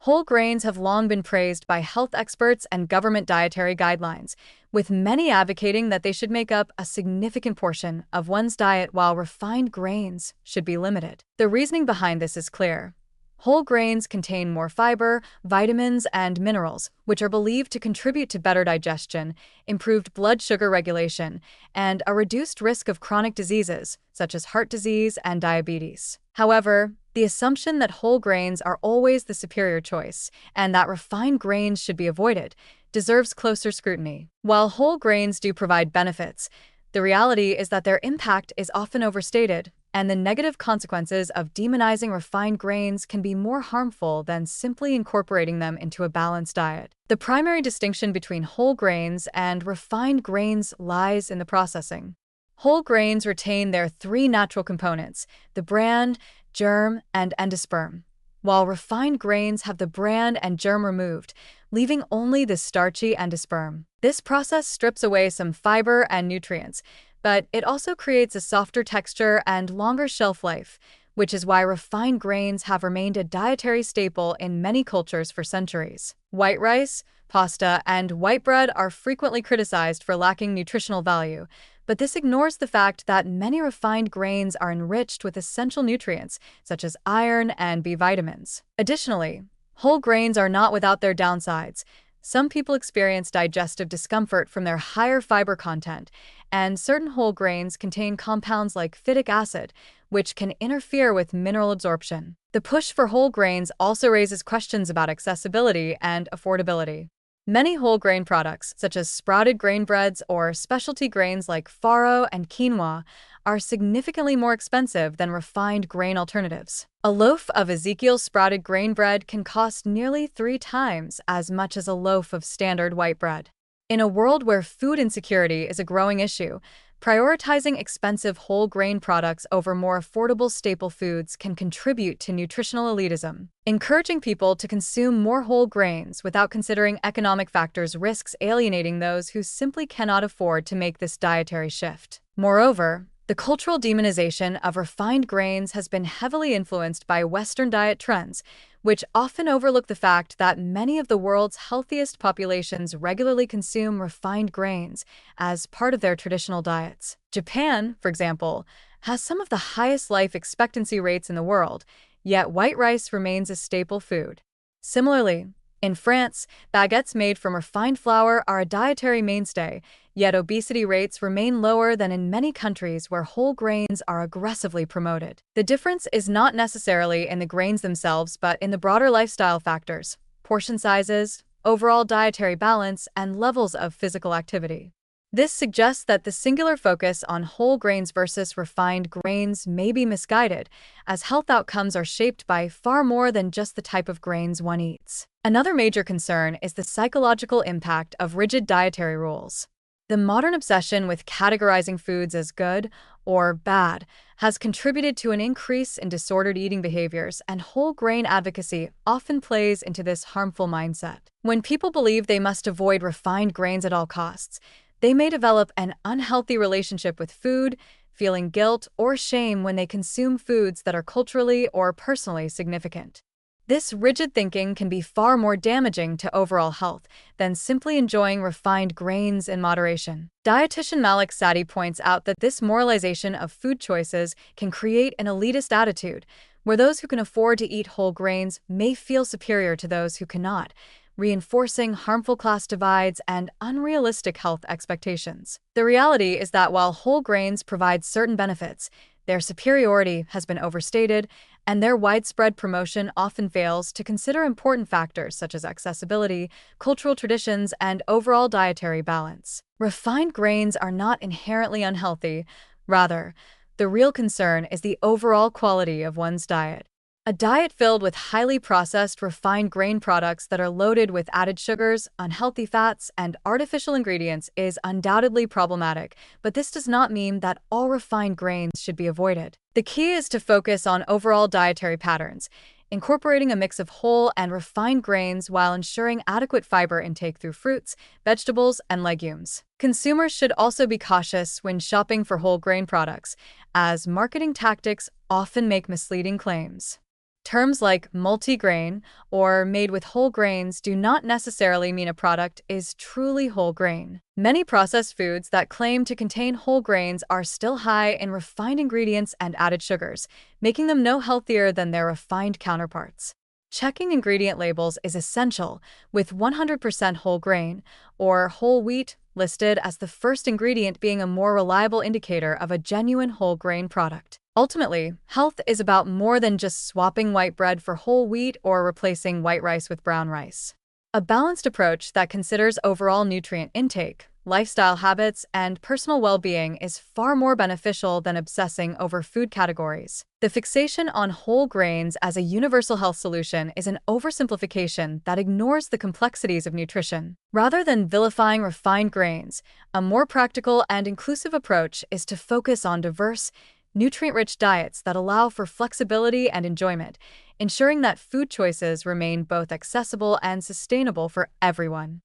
Whole grains have long been praised by health experts and government dietary guidelines, with many advocating that they should make up a significant portion of one's diet while refined grains should be limited. The reasoning behind this is clear. Whole grains contain more fiber, vitamins, and minerals, which are believed to contribute to better digestion, improved blood sugar regulation, and a reduced risk of chronic diseases, such as heart disease and diabetes. However, the assumption that whole grains are always the superior choice and that refined grains should be avoided deserves closer scrutiny. While whole grains do provide benefits, the reality is that their impact is often overstated, and the negative consequences of demonizing refined grains can be more harmful than simply incorporating them into a balanced diet. The primary distinction between whole grains and refined grains lies in the processing. Whole grains retain their three natural components: the bran, germ, and endosperm, while refined grains have the bran and germ removed, leaving only the starchy endosperm. This process strips away some fiber and nutrients, but it also creates a softer texture and longer shelf life, which is why refined grains have remained a dietary staple in many cultures for centuries. White rice, pasta, and white bread are frequently criticized for lacking nutritional value, but this ignores the fact that many refined grains are enriched with essential nutrients, such as iron and B vitamins. Additionally, whole grains are not without their downsides. Some people experience digestive discomfort from their higher fiber content, and certain whole grains contain compounds like phytic acid, which can interfere with mineral absorption. The push for whole grains also raises questions about accessibility and affordability. Many whole grain products, such as sprouted grain breads or specialty grains like farro and quinoa, are significantly more expensive than refined grain alternatives. A loaf of Ezekiel's sprouted grain bread can cost nearly 3 times as much as a loaf of standard white bread. In a world where food insecurity is a growing issue, prioritizing expensive whole grain products over more affordable staple foods can contribute to nutritional elitism. Encouraging people to consume more whole grains without considering economic factors risks alienating those who simply cannot afford to make this dietary shift. Moreover, the cultural demonization of refined grains has been heavily influenced by Western diet trends, which often overlook the fact that many of the world's healthiest populations regularly consume refined grains as part of their traditional diets. Japan, for example, has some of the highest life expectancy rates in the world, yet white rice remains a staple food. Similarly, in France, baguettes made from refined flour are a dietary mainstay, yet obesity rates remain lower than in many countries where whole grains are aggressively promoted. The difference is not necessarily in the grains themselves, but in the broader lifestyle factors: portion sizes, overall dietary balance, and levels of physical activity. This suggests that the singular focus on whole grains versus refined grains may be misguided, as health outcomes are shaped by far more than just the type of grains one eats. Another major concern is the psychological impact of rigid dietary rules. The modern obsession with categorizing foods as good or bad has contributed to an increase in disordered eating behaviors, and whole grain advocacy often plays into this harmful mindset. When people believe they must avoid refined grains at all costs, they may develop an unhealthy relationship with food, feeling guilt or shame when they consume foods that are culturally or personally significant. This rigid thinking can be far more damaging to overall health than simply enjoying refined grains in moderation. Dietitian Malik Sadi points out that this moralization of food choices can create an elitist attitude, where those who can afford to eat whole grains may feel superior to those who cannot, reinforcing harmful class divides and unrealistic health expectations. The reality is that while whole grains provide certain benefits, their superiority has been overstated, and their widespread promotion often fails to consider important factors such as accessibility, cultural traditions, and overall dietary balance. Refined grains are not inherently unhealthy. Rather, the real concern is the overall quality of one's diet. A diet filled with highly processed refined grain products that are loaded with added sugars, unhealthy fats, and artificial ingredients is undoubtedly problematic, but this does not mean that all refined grains should be avoided. The key is to focus on overall dietary patterns, incorporating a mix of whole and refined grains while ensuring adequate fiber intake through fruits, vegetables, and legumes. Consumers should also be cautious when shopping for whole grain products, as marketing tactics often make misleading claims. Terms like multigrain or made with whole grains do not necessarily mean a product is truly whole grain. Many processed foods that claim to contain whole grains are still high in refined ingredients and added sugars, making them no healthier than their refined counterparts. Checking ingredient labels is essential, with 100% whole grain or whole wheat listed as the first ingredient being a more reliable indicator of a genuine whole grain product. Ultimately, health is about more than just swapping white bread for whole wheat or replacing white rice with brown rice. A balanced approach that considers overall nutrient intake, lifestyle habits, and personal well-being is far more beneficial than obsessing over food categories. The fixation on whole grains as a universal health solution is an oversimplification that ignores the complexities of nutrition. Rather than vilifying refined grains, a more practical and inclusive approach is to focus on diverse, nutrient-rich diets that allow for flexibility and enjoyment, ensuring that food choices remain both accessible and sustainable for everyone.